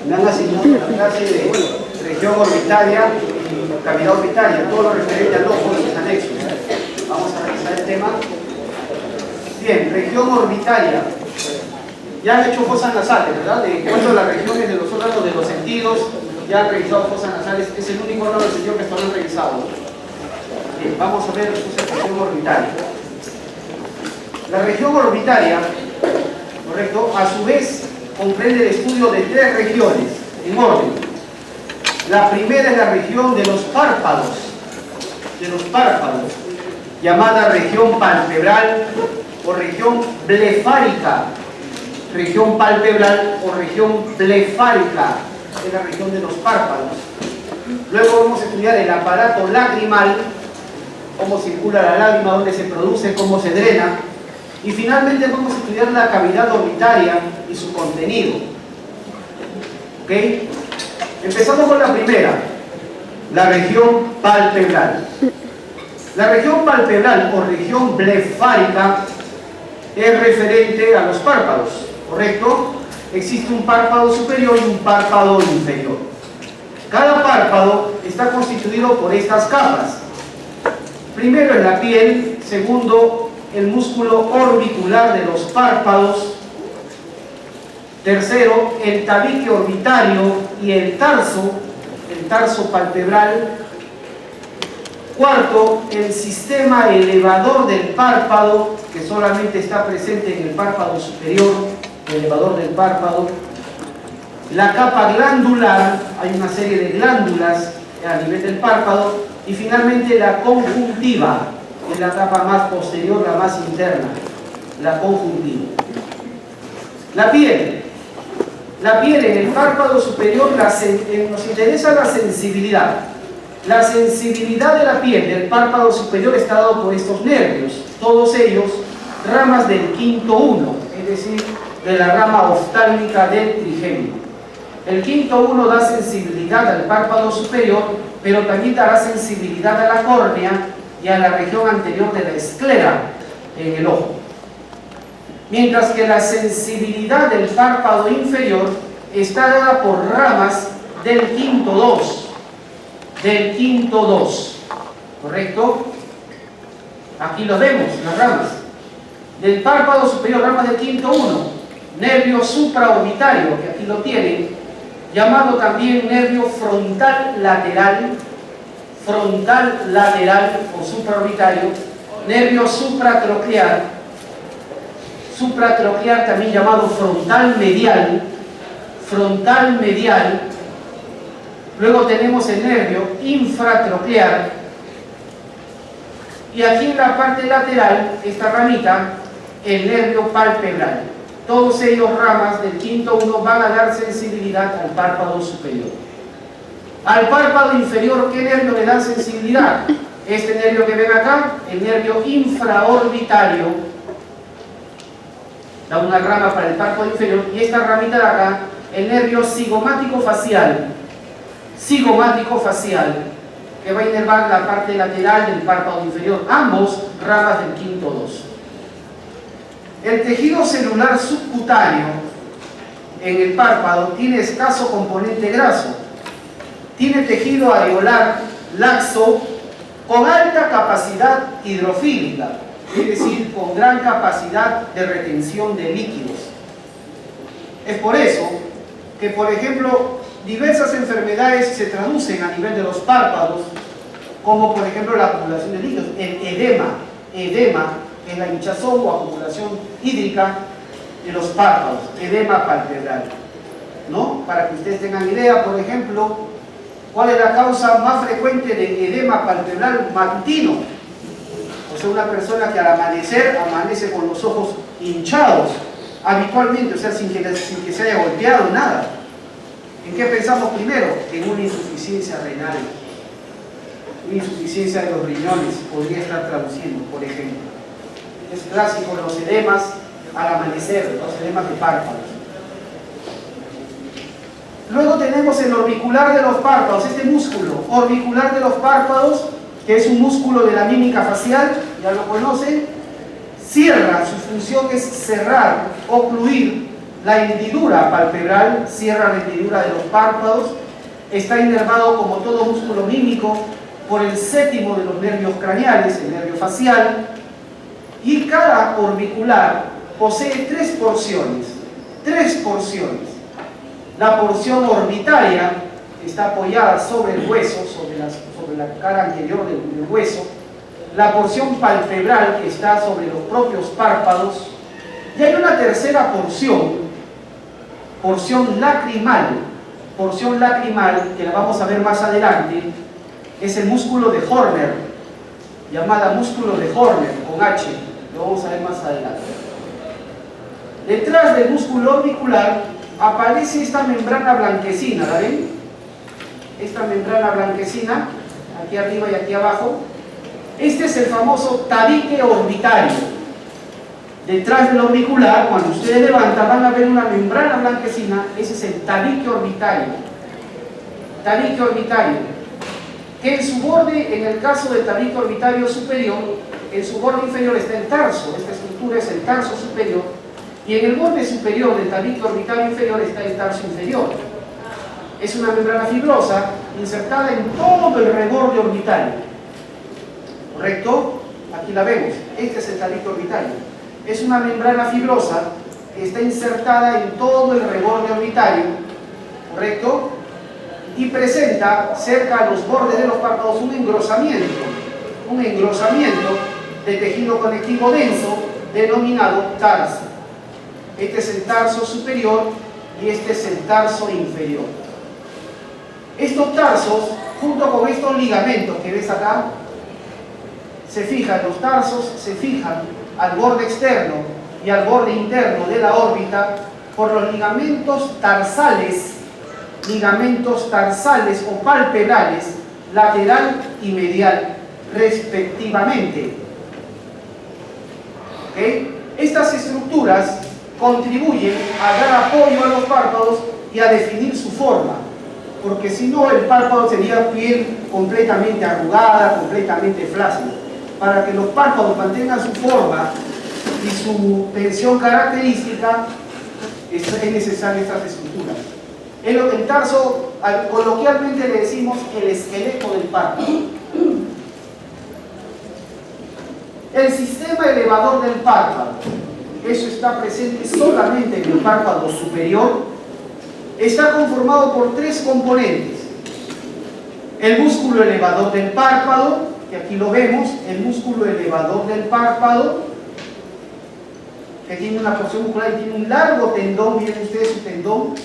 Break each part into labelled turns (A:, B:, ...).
A: me han asignado la clase de región orbitaria y cavidad orbitaria, todo lo referente al ojo y sus anexos. Vamos a revisar el tema. Bien, región orbitaria. Ya han hecho fosas nasales, ¿verdad? De cuanto a las regiones de los órganos de los sentidos, ya han revisado fosas nasales, es el único órgano del sentido que hasta ahora han revisado. Bien, vamos a ver la región orbitaria. La región orbitaria, correcto, a su vez comprende el estudio de tres regiones, en orden. La primera es la región de los párpados, llamada región palpebral o región blefárica. Región palpebral o región blefárica es la región de los párpados. Luego vamos a estudiar el aparato lacrimal, cómo circula la lágrima, dónde se produce, cómo se drena. Y finalmente vamos a estudiar la cavidad orbitaria y su contenido. ¿Ok? Empezamos con la primera, la región palpebral. La región palpebral o región blefárica es referente a los párpados, ¿correcto? Existe un párpado superior y un párpado inferior. Cada párpado está constituido por estas capas. Primero es la piel, segundo el músculo orbicular de los párpados, tercero el tabique orbitario y el tarso palpebral, cuarto el sistema elevador del párpado, que solamente está presente en el párpado superior, el elevador del párpado, la capa glandular, hay una serie de glándulas a nivel del párpado, y finalmente la conjuntiva, que es la capa más posterior, la más interna, la conjuntiva. La piel en el párpado superior, nos interesa la sensibilidad. La sensibilidad de la piel del párpado superior está dado por estos nervios, todos ellos ramas del quinto uno, es decir, de la rama oftálmica del trigémino. El quinto uno da sensibilidad al párpado superior, pero también dará sensibilidad a la córnea y a la región anterior de la esclera en el ojo. Mientras que la sensibilidad del párpado inferior está dada por ramas del quinto 2, ¿correcto? Aquí lo vemos, las ramas. Del párpado superior, ramas del quinto 1, nervio supraorbitario, que aquí lo tienen, llamado también nervio frontal lateral o supraorbitario, nervio supratroclear también llamado frontal medial. Luego tenemos el nervio infratroclear, y aquí en la parte lateral, esta ramita, el nervio palpebral. Todos ellos ramas del quinto 1 van a dar sensibilidad al párpado superior. Al párpado inferior, ¿qué nervio le da sensibilidad? Este nervio que ven acá, el nervio infraorbitario, da una rama para el párpado inferior, y esta ramita de acá, el nervio cigomático facial, que va a inervar la parte lateral del párpado inferior, ambos ramas del quinto 2. El tejido celular subcutáneo en el párpado tiene escaso componente graso, tiene tejido areolar laxo con alta capacidad hidrofílica, es decir, con gran capacidad de retención de líquidos. Es por eso que, por ejemplo, diversas enfermedades se traducen a nivel de los párpados, como por ejemplo la acumulación de líquidos, el edema es la hinchazón o acumulación hídrica de los párpados, edema palpebral, ¿no? Para que ustedes tengan idea, por ejemplo, ¿cuál es la causa más frecuente de edema palpebral matutino? O sea, una persona que al amanecer amanece con los ojos hinchados, habitualmente, o sea, sin que se haya golpeado nada. ¿En qué pensamos primero? En una insuficiencia renal. Una insuficiencia de los riñones podría estar traduciendo, por ejemplo. Es clásico los edemas al amanecer, los edemas de párpados. Luego tenemos el orbicular de los párpados, este músculo orbicular de los párpados, que es un músculo de la mímica facial, ya lo conocen, cierra, su función es cerrar, ocluir La hendidura palpebral cierra la hendidura de los párpados. Está inervado, como todo músculo mímico, por el séptimo de los nervios craneales, el nervio facial. Y cada orbicular posee tres porciones. La porción orbitaria está apoyada sobre el hueso, sobre la cara anterior del hueso. La porción palpebral, que está sobre los propios párpados. Y hay una tercera porción lacrimal, que la vamos a ver más adelante. Es el músculo de Horner, llamada músculo de Horner, con H. Lo vamos a ver más adelante. Detrás del músculo orbicular aparece esta membrana blanquecina, ¿la ven? Esta membrana blanquecina, aquí arriba y aquí abajo. Este es el famoso tabique orbitario. Detrás del auricular, cuando ustedes levantan, van a ver una membrana blanquecina. Ese es el tabique orbitario. Tabique orbitario. Que en su borde, en el caso del tabique orbitario superior, en su borde inferior está el tarso. Esta estructura es el tarso superior. Y en el borde superior del tabique orbitario inferior está el tarso inferior. Es una membrana fibrosa insertada en todo el reborde orbitario. ¿Correcto? Aquí la vemos. Este es el tabique orbitario. Es una membrana fibrosa que está insertada en todo el reborde orbitario. ¿Correcto? Y presenta cerca a los bordes de los párpados un engrosamiento de tejido conectivo denso denominado tarso. Este es el tarso superior y este es el tarso inferior. Estos tarsos, junto con estos ligamentos que ves acá, los tarsos se fijan al borde externo y al borde interno de la órbita por los ligamentos tarsales o palpebrales, lateral y medial, respectivamente. ¿Okay? Estas estructuras contribuyen a dar apoyo a los párpados y a definir su forma, porque si no el párpado sería piel completamente arrugada, completamente flácida. Para que los párpados mantengan su forma y su tensión característica, es necesaria estas estructuras. El tarso, coloquialmente le decimos el esqueleto del párpado. El sistema elevador del párpado, eso está presente solamente en el párpado superior, está conformado por tres componentes. El músculo elevador del párpado, que aquí lo vemos, el músculo elevador del párpado, que tiene una porción muscular y tiene un largo tendón, miren ustedes su tendón.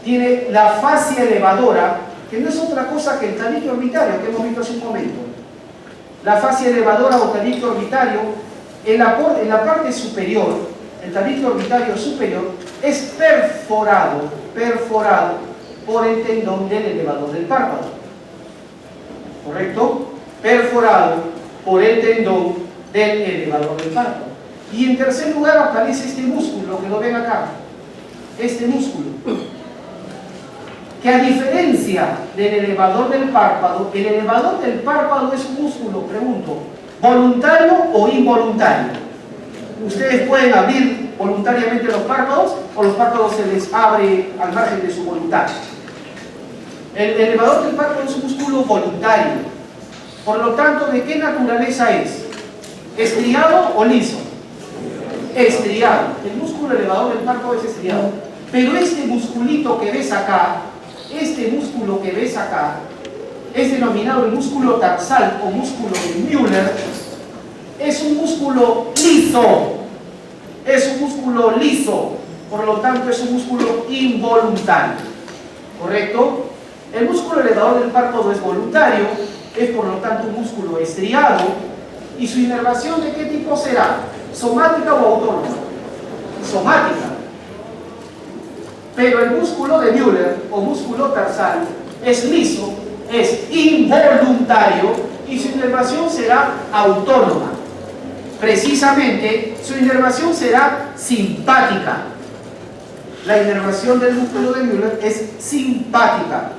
A: Tiene la fascia elevadora, que no es otra cosa que el tabique orbitario que hemos visto hace un momento. La fascia elevadora o tabique orbitario, en la parte superior, el tabique orbitario superior, es perforado por el tendón del elevador del párpado. ¿Correcto? Perforado por el tendón del elevador del párpado. Y en tercer lugar aparece este músculo, que lo ven acá. Este músculo. Que a diferencia del elevador del párpado, el elevador del párpado es un músculo, pregunto, ¿voluntario o involuntario? Ustedes pueden abrir voluntariamente los párpados o los párpados se les abre al margen de su voluntad. El elevador del párpado es un músculo voluntario. Por lo tanto, ¿de qué naturaleza es? ¿Estriado o liso? Estriado. El músculo elevador del párpado es estriado. Pero este musculito que ves acá, es denominado el músculo tarsal o músculo de Müller. Es un músculo liso. Por lo tanto, es un músculo involuntario. ¿Correcto? El músculo elevador del párpado es voluntario, es por lo tanto un músculo estriado. ¿Y su inervación de qué tipo será? ¿Somática o autónoma? Somática. Pero el músculo de Müller o músculo tarsal es liso, es involuntario y su inervación será autónoma. Precisamente, su inervación será simpática. La inervación del músculo de Müller es simpática.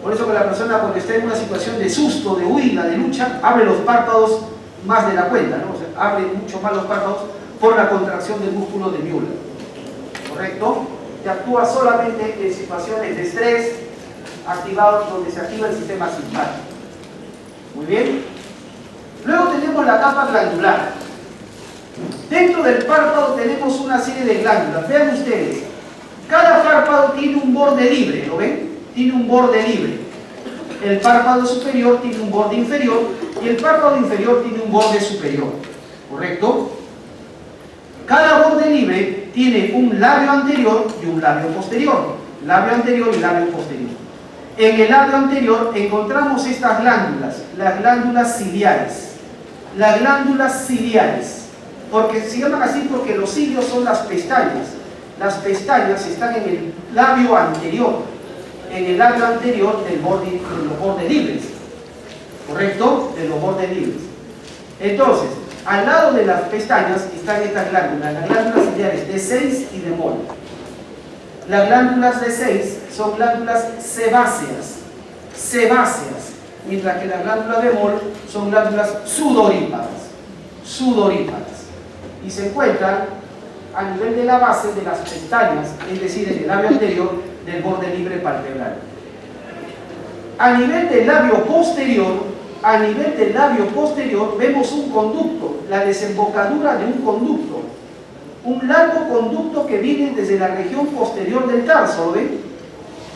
A: Por eso que la persona, cuando está en una situación de susto, de huida, de lucha, abre los párpados más de la cuenta, ¿no? O sea, abre mucho más los párpados por la contracción del músculo de Müller. ¿correcto? Que actúa solamente en situaciones de estrés, activado donde se activa el sistema simpático. Muy bien. Luego tenemos la capa glandular. Dentro del párpado tenemos una serie de glándulas. Vean ustedes, cada párpado tiene un borde libre, ¿lo ven? Tiene un borde libre. El párpado superior tiene un borde inferior y el párpado inferior tiene un borde superior, ¿correcto? Cada borde libre tiene un labio anterior y un labio posterior. Labio anterior y labio posterior. En el labio anterior encontramos estas glándulas, las glándulas ciliares. Las glándulas ciliares, porque se llaman así porque los cilios son las pestañas. Las pestañas están en el labio anterior, de los bordes libres, ¿correcto? De los bordes libres. Entonces, al lado de las pestañas están estas glándulas, las glándulas ciliares D6 y D-mol. Las glándulas D6 son glándulas sebáceas, mientras que las glándulas D-mol son glándulas sudoríparas, y se encuentran a nivel de la base de las pestañas, es decir, en el labio anterior del borde libre palpebral. A nivel del labio posterior, vemos un conducto, la desembocadura de un conducto, un largo conducto que viene desde la región posterior del tarso, ¿ven?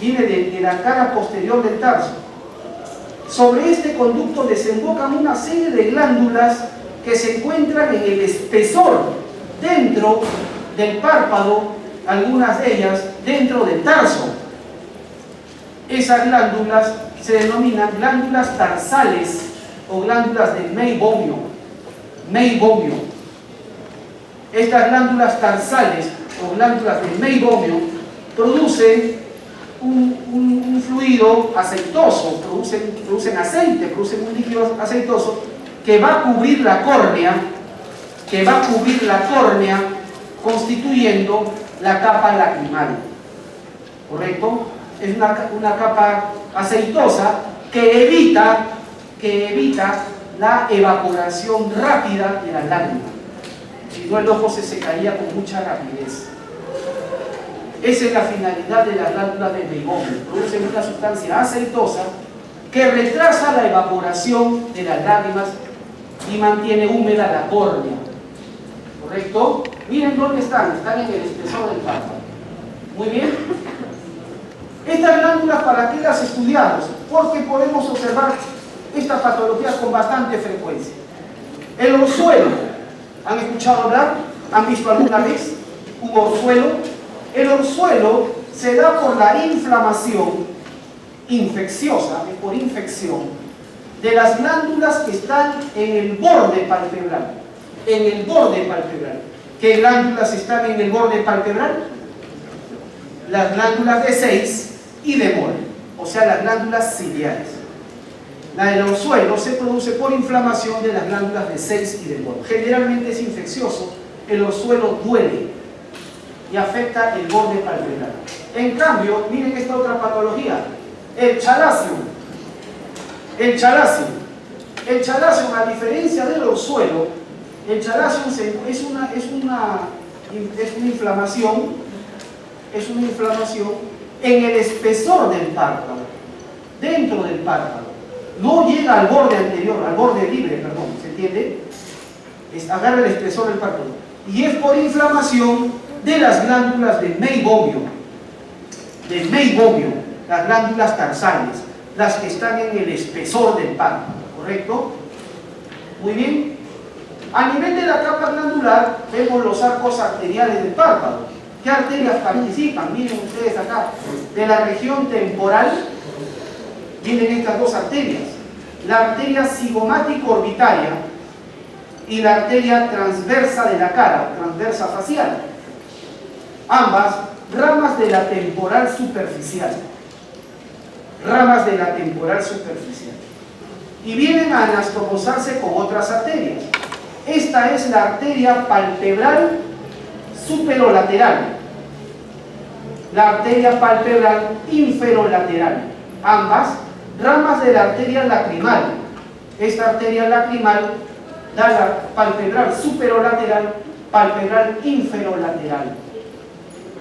A: Viene de la cara posterior del tarso. Sobre este conducto desembocan una serie de glándulas que se encuentran en el espesor, dentro del párpado, algunas de ellas dentro del tarso. Esas glándulas se denominan glándulas tarsales o glándulas de meibomio. Estas glándulas tarsales o glándulas de meibomio producen un fluido aceitoso, producen aceite, producen un líquido aceitoso que va a cubrir la córnea, constituyendo la capa lacrimal, ¿correcto? Es una capa aceitosa que evita la evaporación rápida de la lágrima. Si no, el ojo se secaría con mucha rapidez. Esa es la finalidad de las glándulas de meibomio. Producen una sustancia aceitosa que retrasa la evaporación de las lágrimas y mantiene húmeda la córnea, ¿correcto? Miren dónde están en el espesor del párpado. Muy bien. Estas glándulas, ¿para qué las estudiamos? Porque podemos observar esta patología con bastante frecuencia. El orzuelo, ¿han escuchado hablar? ¿Han visto alguna vez un orzuelo? El orzuelo se da por la inflamación infecciosa, por infección, de las glándulas que están en el borde palpebral. ¿Qué glándulas están en el borde palpebral? Las glándulas D6 y D-mol, o sea, las glándulas ciliares. La del orzuelo se produce por inflamación de las glándulas D6 y D-mol. Generalmente es infeccioso, el orzuelo duele y afecta el borde palpebral. En cambio, miren esta otra patología, el chalazion, a diferencia del orzuelo, el chalazion es una inflamación en el espesor del párpado, dentro del párpado. No llega al borde anterior, al borde libre, perdón, ¿se entiende? Agarra el espesor del párpado. Y es por inflamación de las glándulas de meibomio, las glándulas tarsales, las que están en el espesor del párpado, ¿correcto? Muy bien. A nivel de la capa glandular vemos los arcos arteriales del párpado. ¿Qué arterias participan? Miren ustedes acá, de la región temporal vienen estas dos arterias, la arteria cigomático-orbitaria y la arteria transversa de la cara, transversa facial, ambas ramas de la temporal superficial, y vienen a anastomosarse con otras arterias. Esta es la arteria palpebral superolateral, la arteria palpebral inferolateral, ambas ramas de la arteria lacrimal. Esta arteria lacrimal da la palpebral superolateral, palpebral inferolateral.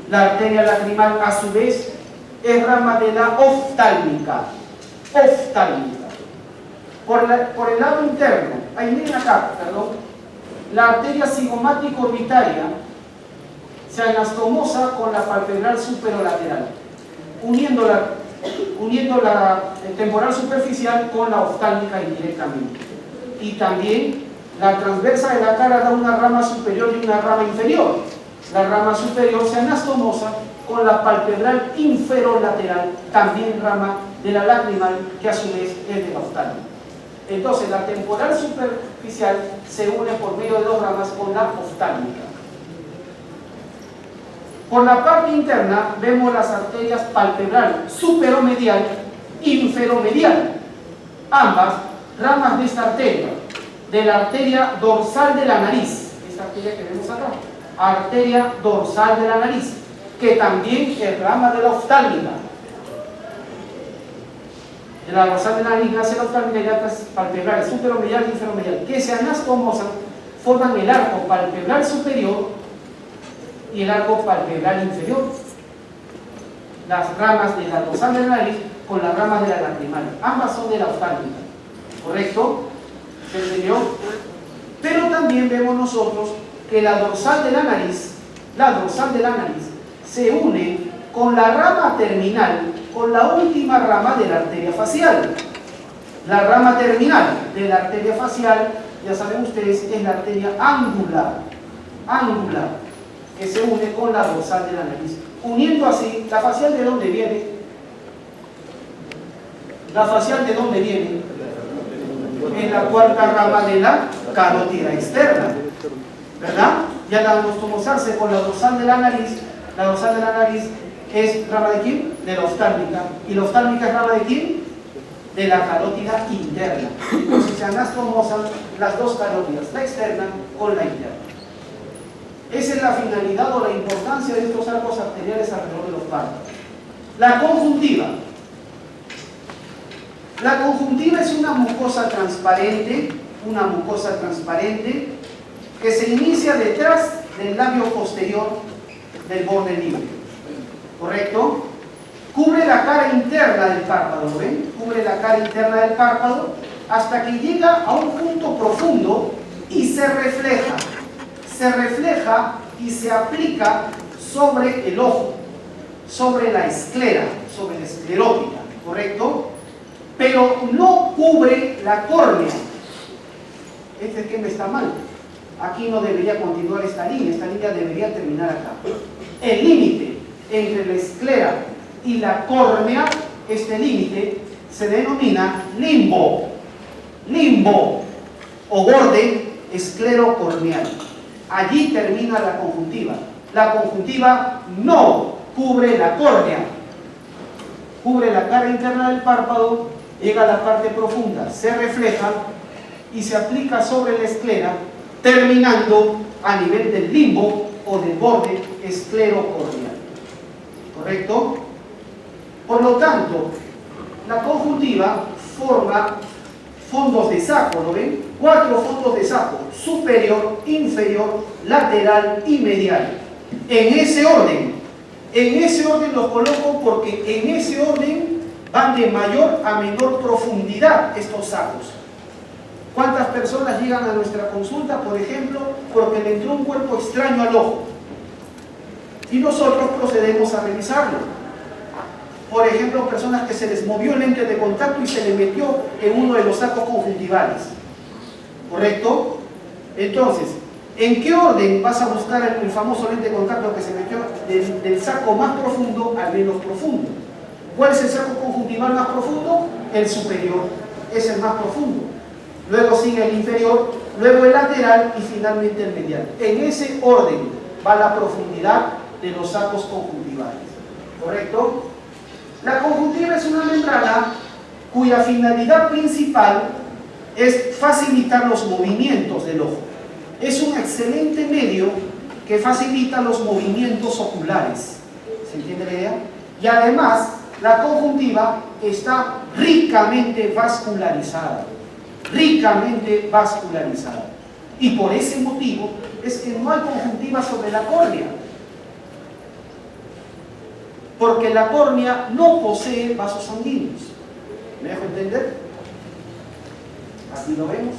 A: La arteria lacrimal, a su vez, es rama de la oftálmica. Oftálmica. Por el lado interno, ahí miren acá, perdón, la arteria cigomática orbitaria se anastomosa con la palpebral superolateral, uniendo la temporal superficial con la oftálmica indirectamente. Y también la transversa de la cara da una rama superior y una rama inferior. La rama superior se anastomosa con la palpebral inferolateral, también rama de la lacrimal, que a su vez es de la oftálmica. Entonces la temporal superficial se une por medio de dos ramas con la oftálmica. Por la parte interna vemos las arterias palpebral superomedial y inferomedial, ambas ramas de esta arteria, de la arteria dorsal de la nariz, esta arteria que vemos acá, arteria dorsal de la nariz, que también es rama de la oftálmica. De la dorsal de la nariz nace la oftálmica y otras palpebrales, superomedial y inferomedial, que se anastomosan, forman el arco palpebral superior y el arco palpebral inferior. Las ramas de la dorsal de la nariz con las ramas de la lacrimal, ambas son de la oftálmica, ¿correcto? ¿Se entendió? Pero también vemos nosotros que la dorsal de la nariz se une con la rama terminal, con la última rama de la arteria facial. La rama terminal de la arteria facial, ya saben ustedes, es la arteria angular, que se une con la dorsal de la nariz. Uniendo así, ¿la facial de dónde viene? ¿La facial de dónde viene? En la cuarta rama de la carótida externa, ¿verdad? Y al anastomosarse con la dorsal de la nariz es rama de quién? De la oftálmica. ¿Y la oftálmica es rama de quién? De la carótida interna. Entonces se anastomosan las dos carótidas, la externa con la interna. Esa es la finalidad o la importancia de estos arcos arteriales alrededor de los párpados. La conjuntiva. La conjuntiva es una mucosa transparente que se inicia detrás del labio posterior del borde libre, ¿correcto? Cubre la cara interna del párpado, ¿lo ven? Cubre la cara interna del párpado hasta que llega a un punto profundo y se refleja y se aplica sobre el ojo, sobre la esclera, sobre la esclerótica, ¿correcto? Pero no cubre la córnea. Este esquema está mal. Aquí no debería continuar esta línea debería terminar acá. El límite entre la esclera y la córnea, este límite se denomina limbo o borde esclerocorneal. Allí termina la conjuntiva. La conjuntiva no cubre la córnea, cubre la cara interna del párpado, llega a la parte profunda, se refleja y se aplica sobre la esclera, terminando a nivel del limbo o del borde esclerocorneal, ¿correcto? Por lo tanto, la conjuntiva forma fondos de saco, ¿lo ven? 4 fondos de saco: superior, inferior, lateral y medial. En ese orden los coloco porque en ese orden van de mayor a menor profundidad estos sacos. ¿Cuántas personas llegan a nuestra consulta, por ejemplo, porque le entró un cuerpo extraño al ojo? Y nosotros procedemos a revisarlo. Por ejemplo, personas que se les movió el lente de contacto y se le metió en uno de los sacos conjuntivales, ¿correcto? Entonces, ¿en qué orden vas a buscar el famoso lente de contacto que se metió del saco más profundo al menos profundo? ¿Cuál es el saco conjuntival más profundo? El superior, es el más profundo. Luego sigue el inferior, luego el lateral y finalmente el medial. En ese orden va la profundidad de los sacos conjuntivales, ¿correcto? La conjuntiva es una membrana cuya finalidad principal es facilitar los movimientos del ojo. Es un excelente medio que facilita los movimientos oculares. ¿Se entiende la idea? Y además, la conjuntiva está ricamente vascularizada. Y por ese motivo es que no hay conjuntiva sobre la córnea. porque la córnea no posee vasos sanguíneos. ¿Me dejo entender? Aquí lo vemos.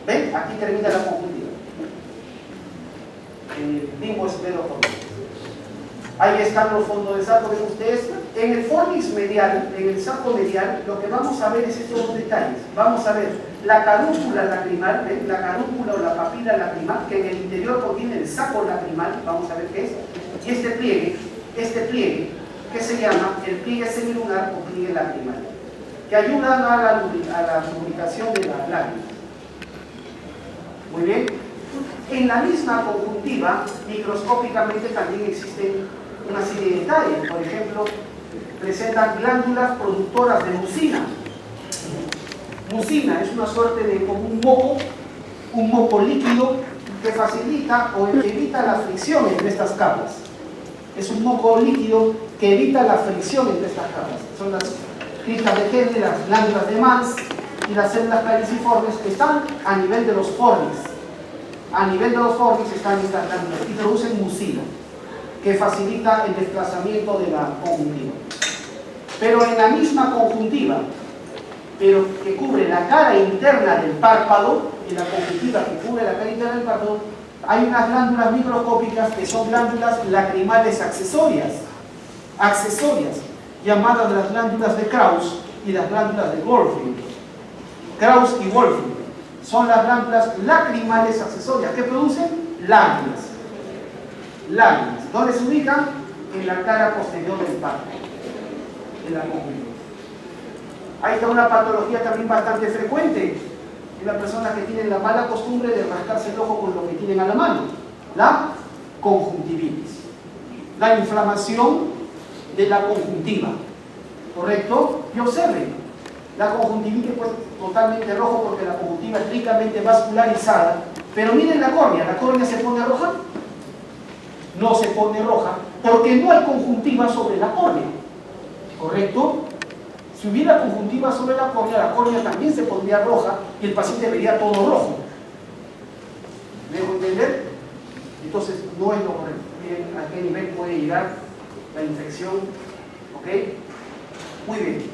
A: ¿Ven? Aquí termina la conjuntiva. El mismo esfero. Ahí están los fondos de saco, ven ustedes. En el fornix medial, en el saco medial, lo que vamos a ver es estos dos detalles. Vamos a ver la carúncula lacrimal, ¿ven? La carúncula o la papila lacrimal, que en el interior contiene el saco lacrimal, vamos a ver qué es. Y este pliegue, que se llama el pliegue semilunar o pliegue lacrimal, que ayudan a la lubricación de las lágrimas. Muy bien. En la misma conjuntiva, microscópicamente también existen una serie de detalles. Por ejemplo, presentan glándulas productoras de mucina. Mucina es una suerte de como un moco líquido que facilita o evita la fricción entre estas capas. Es un moco líquido que evita la fricción entre estas capas. Son las cristas de Henle, las glándulas de Mans y las células caliciformes que están a nivel de los fornix. A nivel de los fornix están estas glándulas y producen mucina, que facilita el desplazamiento de la conjuntiva. Pero en la misma conjuntiva, pero que cubre la cara interna del párpado, en la conjuntiva que cubre la cara interna del párpado, hay unas glándulas microscópicas que son glándulas lacrimales accesorias, llamadas las glándulas de Krauss y las glándulas de Wolfing. Krauss y Wolfing son las glándulas lacrimales accesorias que producen lágrimas. ¿Dónde se ubican? En la cara posterior del párpado, en la conjuntiva. Ahí está una patología también bastante frecuente en las personas que tienen la mala costumbre de rascarse el ojo con lo que tienen a la mano, la conjuntivitis, la inflamación de la conjuntiva, ¿correcto? Y observen, la conjuntivitis pues totalmente rojo porque la conjuntiva es ricamente vascularizada, pero miren la córnea se pone roja. No se pone roja porque no hay conjuntiva sobre la córnea, ¿correcto? Si hubiera conjuntiva sobre la córnea también se pondría roja y el paciente vería todo rojo. ¿Me dejo entender? Entonces no es lo correcto. Miren a qué nivel puede llegar la infección. ¿Ok? Muy bien.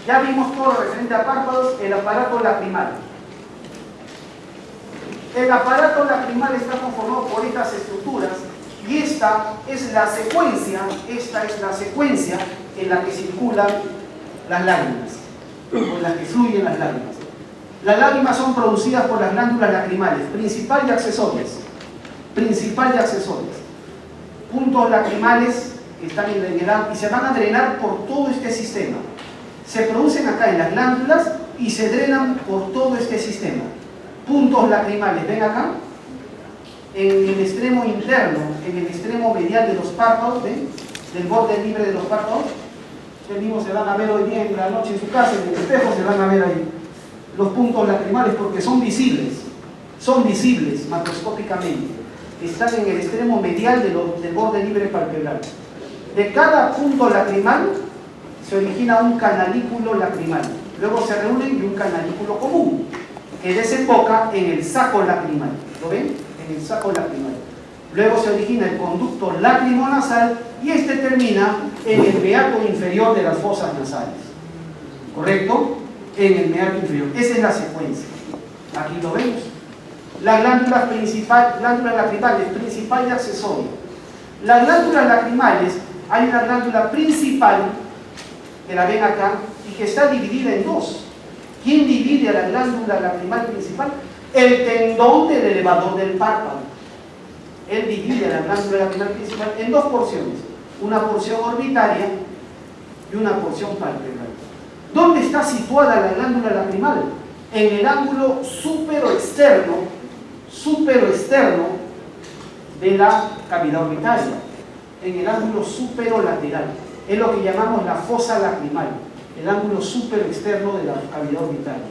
A: Ya vimos todo lo referente a párpados, el aparato lacrimal. El aparato lacrimal está conformado por estas estructuras y esta es la secuencia en la que circulan las lágrimas, o en las que fluyen las lágrimas. Las lágrimas son producidas por las glándulas lacrimales, principal y accesorias. Puntos lacrimales que están en el y se van a drenar por todo este sistema. Se producen acá en las glándulas y se drenan por todo este sistema. Puntos lacrimales, ven acá, en el extremo interno, en el extremo medial de los párpados, ¿ven? Del borde libre de los párpados. Ustedes mismos se van a ver hoy día en la noche en su casa, en el espejo se van a ver ahí los puntos lacrimales porque son visibles macroscópicamente. Están en el extremo medial del borde libre palpebral. De cada punto lacrimal se origina un canalículo lacrimal. Luego se reúnen y un canalículo común que desemboca en el saco lacrimal. ¿Lo ven? En el saco lacrimal. Luego se origina el conducto lacrimonasal y este termina en el meato inferior de las fosas nasales. ¿Correcto? En el meato inferior. Esa es la secuencia. Aquí lo vemos. Las glándulas lacrimales, principal y accesoria. Las glándulas lacrimales, hay una glándula principal, que la ven acá, y que está dividida en dos. ¿Quién divide a la glándula lacrimal principal? El tendón del elevador del párpado. Él divide a la glándula lacrimal principal en dos porciones. Una porción orbitaria y una porción palpebral. ¿Dónde está situada la glándula lacrimal? En el ángulo superoexterno de la cavidad orbitaria, en el ángulo superolateral. Es lo que llamamos la fosa lacrimal, el ángulo superexterno de la cavidad orbitaria.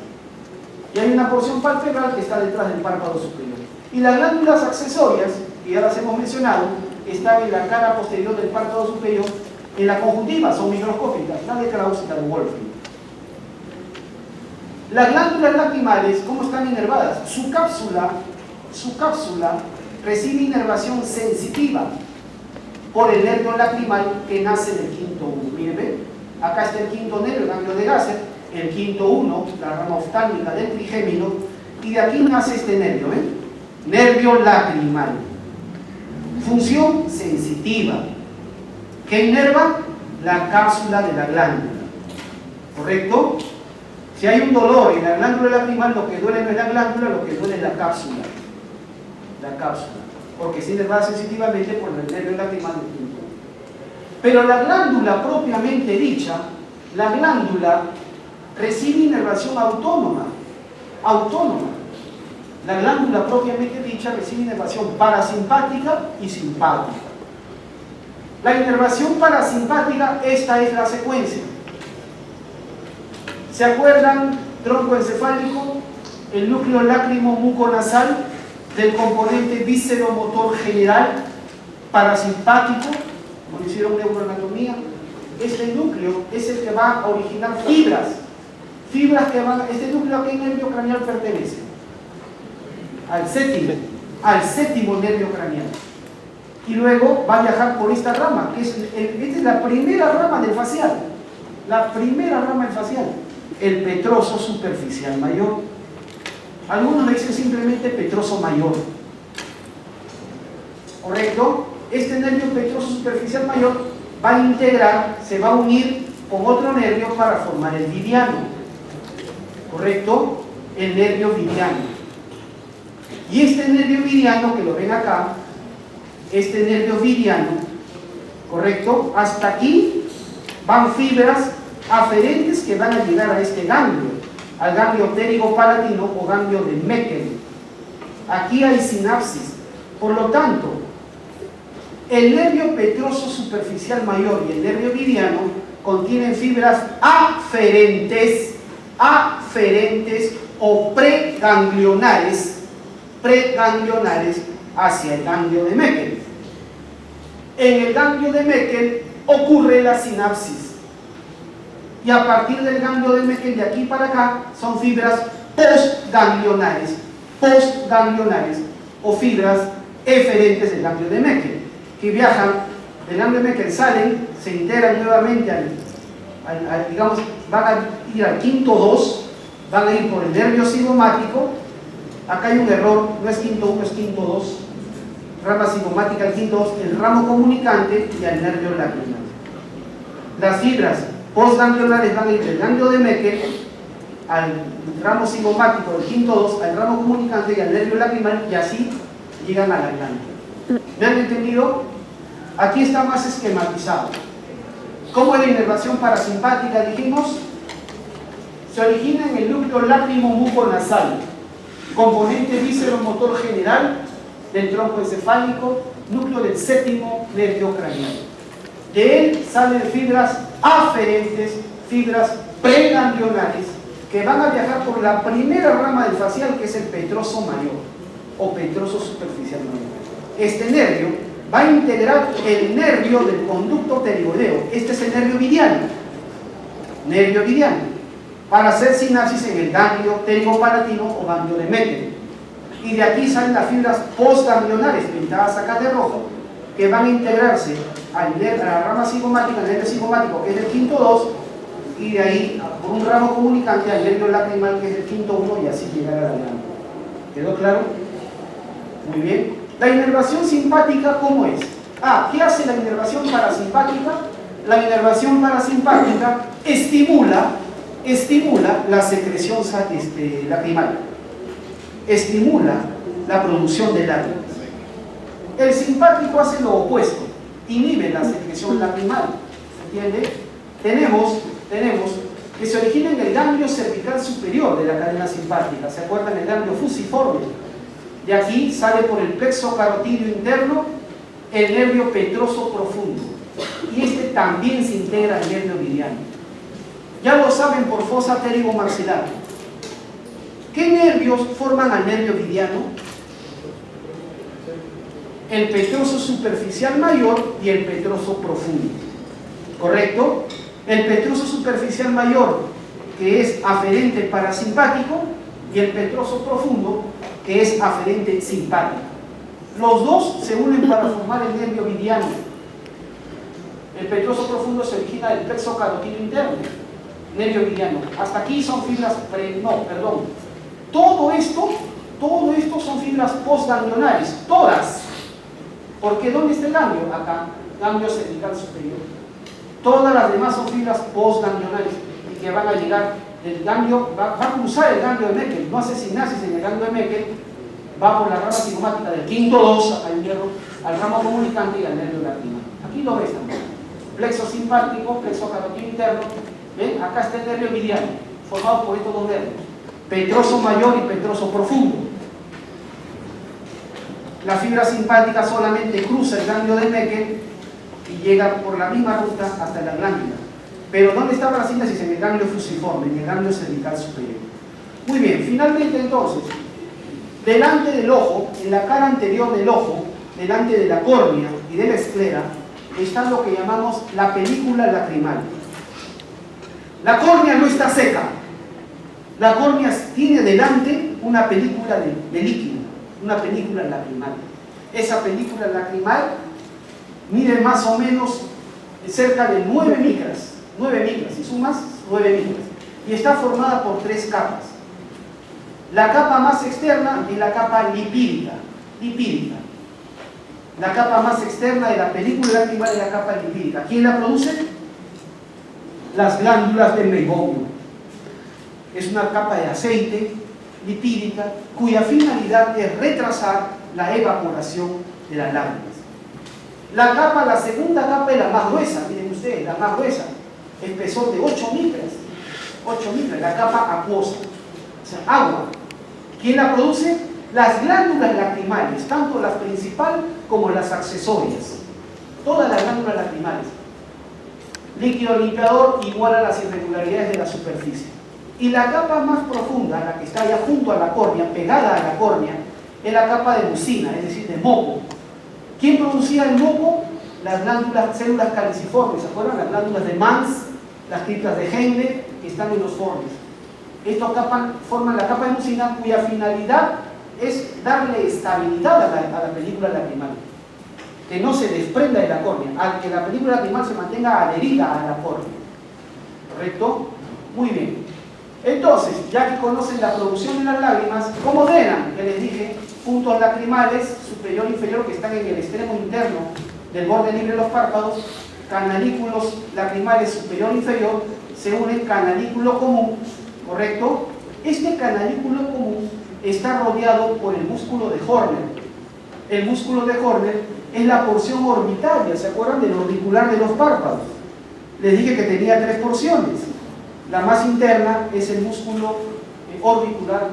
A: Y hay una porción palpebral que está detrás del párpado superior. Y las glándulas accesorias, que ya las hemos mencionado, están en la cara posterior del párpado superior, en la conjuntiva, son microscópicas, la de Krauss y la de Wolfing. Las glándulas lacrimales, ¿cómo están inervadas? Su cápsula recibe inervación sensitiva por el nervio lacrimal que nace del quinto 1. Miren, ¿ven? Acá está el quinto nervio, el ganglio de Gasser, el quinto 1, la rama oftálmica del trigémino, y de aquí nace este nervio, ¿ven? Nervio lacrimal. Función sensitiva. ¿Qué inerva? La cápsula de la glándula. ¿Correcto? Si hay un dolor en la glándula lacrimal, lo que duele no es la glándula, lo que duele es la cápsula. La cápsula. Porque es inervada sensitivamente por el nervio lacrimal del quinto. Pero la glándula propiamente dicha, la glándula recibe inervación autónoma. Autónoma. La glándula propiamente dicha recibe inervación parasimpática y simpática. La inervación parasimpática, esta es la secuencia. ¿Se acuerdan? Tronco encefálico, el núcleo lácrimo muconasal del componente visceromotor general parasimpático, como hicieron neuroanatomía. Este núcleo es el que va a originar fibras. Fibras que van, este núcleo a qué nervio craneal pertenece? Al séptimo nervio craneal. Y luego va a viajar por esta rama, que esta es la primera rama del facial. La primera rama del facial. El petroso superficial mayor. Algunos le dicen simplemente petroso mayor. ¿Correcto? Este nervio petroso superficial mayor va a integrar, se va a unir con otro nervio para formar el vidiano. ¿Correcto? El nervio vidiano. Y este nervio vidiano, que lo ven acá, este nervio vidiano, ¿correcto? Hasta aquí van fibras aferentes que van a llegar a este ganglio, al ganglio pterigopalatino o ganglio de Meckel. Aquí hay sinapsis. Por lo tanto, el nervio petroso superficial mayor y el nervio vidiano contienen fibras aferentes o preganglionares hacia el ganglio de Meckel. En el ganglio de Meckel ocurre la sinapsis. Y a partir del ganglio de Meckel, de aquí para acá, son fibras postganglionares o fibras eferentes del ganglio de Meckel, que viajan del ganglio de Meckel, salen, se integran nuevamente digamos, van a ir al quinto 2, van a ir por el nervio cigomático. Acá hay un error, no es quinto 1, es quinto 2, rama cigomática al quinto 2, el ramo comunicante y al nervio lacrimal. Las fibras postganglionares van a ir del ganglio de Meckel al ramo cigomático del quinto 2, al ramo comunicante y al nervio lacrimal, y así llegan a la glándula. ¿Me han entendido? Aquí está más esquematizado. ¿Cómo es la inervación parasimpática? Dijimos, se origina en el núcleo lácrimo muconasal, componente vísceromotor general del tronco encefálico, núcleo del séptimo nervio craneal. De él salen fibras aferentes, fibras preganglionares, que van a viajar por la primera rama del facial, que es el petroso mayor o petroso superficial mayor. Este nervio va a integrar el nervio del conducto pterigoideo. Este es el nervio vidiano, para hacer sinapsis en el ganglio pterigopalatino o ganglio de Meckel. Y de aquí salen las fibras postganglionares, pintadas acá de rojo, que van a integrarse a la rama cigomática, al nervio cigomático, que es el quinto 2, y de ahí por un ramo comunicante al nervio lacrimal, que es el quinto 1, y así llegar a la glándula. ¿Quedó claro? Muy bien. La inervación simpática, ¿cómo es? ¿Qué hace la inervación parasimpática? La inervación parasimpática estimula la secreción lacrimal, estimula la producción de lágrimas. El simpático hace lo opuesto, inhibe la secreción lacrimal. ¿Entiende? Tenemos que se origina en el ganglio cervical superior de la cadena simpática. ¿Se acuerdan? El ganglio fusiforme. De aquí sale por el plexo carotidio interno el nervio petroso profundo. Y este también se integra al nervio vidiano. Ya lo saben por fosa pterigomaxilar. ¿Qué nervios forman al nervio vidiano? El petroso superficial mayor y el petroso profundo. ¿Correcto? El petroso superficial mayor, que es aferente parasimpático, y el petroso profundo, que es aferente simpático. Los dos se unen para formar el nervio vidiano. El petroso profundo se origina del plexo carotídeo interno, nervio mediano. Hasta aquí son fibras todo esto son fibras postganglionales, todas. Porque ¿dónde está el ganglio? Acá, ganglio cervical superior. Todas las demás son fibras postganglionales y que van a llegar del ganglio, va a cruzar el ganglio de Meckel, no hace sinapsis en el ganglio de Meckel, va por la rama cigomática del quinto 2 al hierro, al ramo comunicante y al nervio lacrimal. Aquí lo ves también. Plexo simpático, plexo carotídeo interno. ¿Ven? Acá está el nervio mediano, formado por estos dos nervios, petroso mayor y petroso profundo. La fibra simpática solamente cruza el ganglio de Meckel y llega por la misma ruta hasta la glándula. Pero ¿dónde estaba la síntesis? En el ganglio fusiforme, en el ganglio cervical superior. Muy bien, finalmente entonces, delante del ojo, en la cara anterior del ojo, delante de la córnea y de la esclera, está lo que llamamos la película lacrimal. La córnea no está seca. La córnea tiene delante una película de líquido, una película lacrimal. Esa película lacrimal mide más o menos cerca de 9 micras, si sumas, 9 micras. Y está formada por 3 capas. La capa más externa es la capa lipídica. La capa más externa de la película lacrimal es la capa lipídica. ¿Quién la produce? Las glándulas del meibomio. Es una capa de aceite lipídica cuya finalidad es retrasar la evaporación de las lágrimas. La segunda capa es la más gruesa, miren ustedes, la más gruesa, espesor de 8 micras, la capa acuosa, o sea, agua. ¿Quién la produce? Las glándulas lacrimales, tanto las principales como las accesorias, todas las glándulas lacrimales. Líquido limpiador igual a las irregularidades de la superficie. Y la capa más profunda, la que está ya junto a la córnea, pegada a la córnea, es la capa de mucina, es decir, de moco. ¿Quién producía el moco? Las células caliciformes, ¿se acuerdan? Las glándulas de Mans, las criptas de Henle, que están en los formes. Estos forman la capa de mucina, cuya finalidad es darle estabilidad a la película lacrimal, que no se desprenda de la córnea, al que la película lacrimal se mantenga adherida a la córnea. ¿Correcto? Muy bien. Entonces, ya que conocen la producción de las lágrimas, ¿cómo drenan? Que les dije, puntos lacrimales, superior e inferior, que están en el extremo interno del borde libre de los párpados, canalículos lacrimales superior e inferior, se unen canalículo común, ¿correcto? Este canalículo común está rodeado por el músculo de Horner. El músculo de Horner es la porción orbitaria, ¿se acuerdan del orbicular de los párpados? Les dije que tenía 3 porciones. La más interna es el músculo orbicular,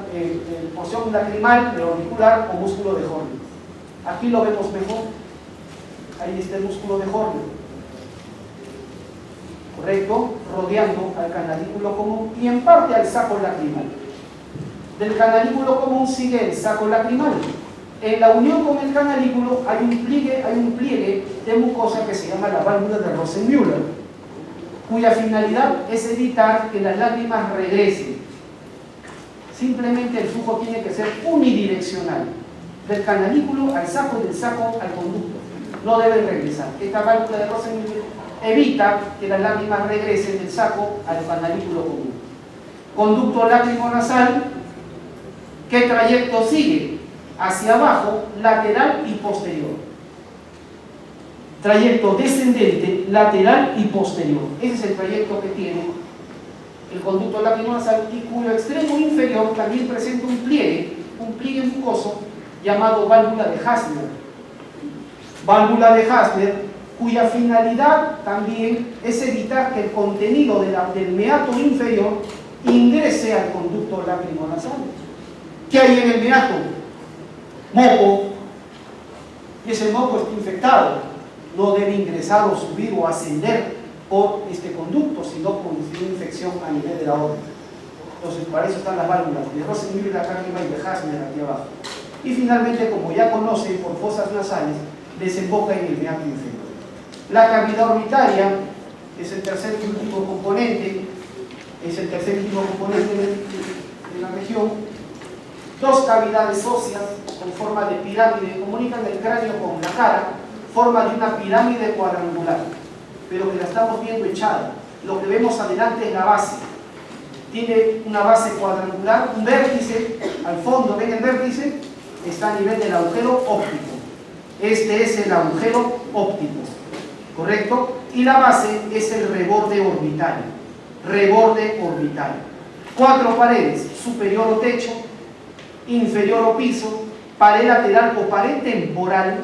A: porción lacrimal, el orbicular o músculo de Horner. Aquí lo vemos mejor. Ahí está el músculo de Horner. ¿Correcto? Rodeando al canalículo común y en parte al saco lacrimal. Del canalículo común sigue el saco lacrimal. En la unión con el canalículo hay un pliegue de mucosa que se llama la válvula de Rosenmüller, cuya finalidad es evitar que las lágrimas regresen. Simplemente el flujo tiene que ser unidireccional, del canalículo al saco y del saco al conducto. No deben regresar. Esta válvula de Rosenmüller evita que las lágrimas regresen del saco al canalículo común. Conducto lágrimo-nasal, ¿qué trayecto sigue? Hacia abajo, lateral y posterior. Trayecto descendente, lateral y posterior. Ese es el trayecto que tiene el conducto lacrimonasal y cuyo extremo inferior también presenta un pliegue mucoso llamado válvula de Hasner. Válvula de Hasner, cuya finalidad también es evitar que el contenido del meato inferior ingrese al conducto lacrimonasal. ¿Qué hay en el meato? Moco. Y ese moco está infectado. No debe ingresar o subir o ascender por este conducto, sino producir una infección a nivel de la órbita. Entonces, para eso están las válvulas de Rosenmüller acá arriba y de Hasner aquí abajo. Y finalmente, como ya conocen, por fosas nasales, desemboca en el meato inferior. La cavidad orbitaria es el tercer y último componente, de la región. 2 cavidades óseas con forma de pirámide comunican el cráneo con la cara, forma de una pirámide cuadrangular. pero que la estamos viendo echada. Lo que vemos adelante es la base. Tiene una base cuadrangular, un vértice al fondo. ¿Ven el vértice? Está a nivel del agujero óptico. Este es el agujero óptico, ¿correcto? Y la base es el reborde orbitario. Reborde orbitario. 4 paredes, superior o techo, inferior o piso, pared lateral o pared temporal,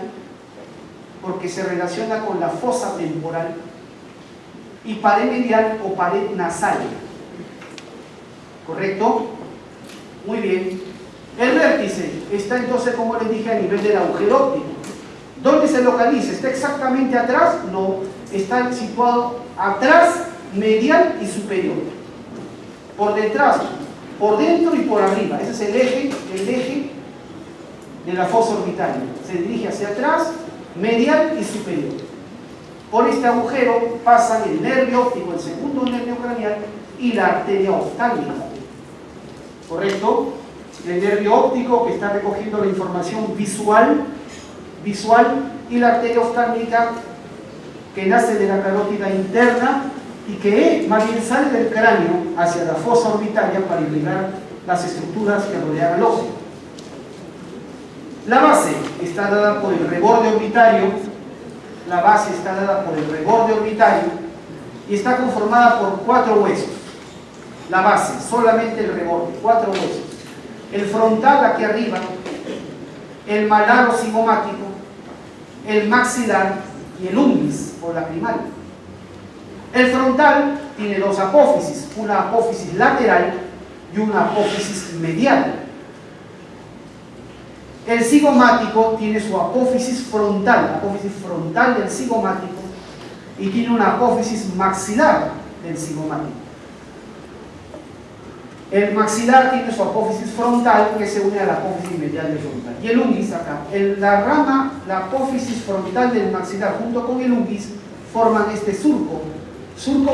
A: porque se relaciona con la fosa temporal, y pared medial o pared nasal. ¿Correcto? Muy bien. El vértice está entonces, como les dije, a nivel del agujero óptico. ¿Dónde se localiza? ¿Está exactamente atrás? No, está situado atrás, medial y superior. Por detrás, por dentro y por arriba. Ese es el eje de la fosa orbitaria. Se dirige hacia atrás, medial y superior. Por este agujero pasan el nervio óptico, el segundo nervio craneal y la arteria oftálmica. ¿Correcto? El nervio óptico que está recogiendo la información visual y la arteria oftálmica que nace de la carótida interna y que más bien sale del cráneo hacia la fosa orbitaria para irrigar las estructuras que rodean al óseo. La base está dada por el reborde orbitario. La base está dada por el reborde orbitario y está conformada por 4 huesos. La base, solamente el reborde, 4 huesos. El frontal aquí arriba, el malar o cigomático, el maxilar y el unguis o lacrimal. El frontal tiene 2 apófisis, una apófisis lateral y una apófisis medial. El cigomático tiene su apófisis frontal, la apófisis frontal del cigomático, y tiene una apófisis maxilar del cigomático. El maxilar tiene su apófisis frontal que se une a la apófisis medial del frontal. Y el unguis acá, la rama, la apófisis frontal del maxilar junto con el unguis forman este surco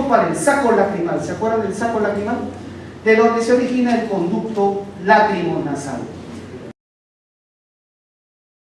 A: para el saco lacrimal. ¿Se acuerdan del saco lacrimal? De donde se origina el conducto lacrimonasal.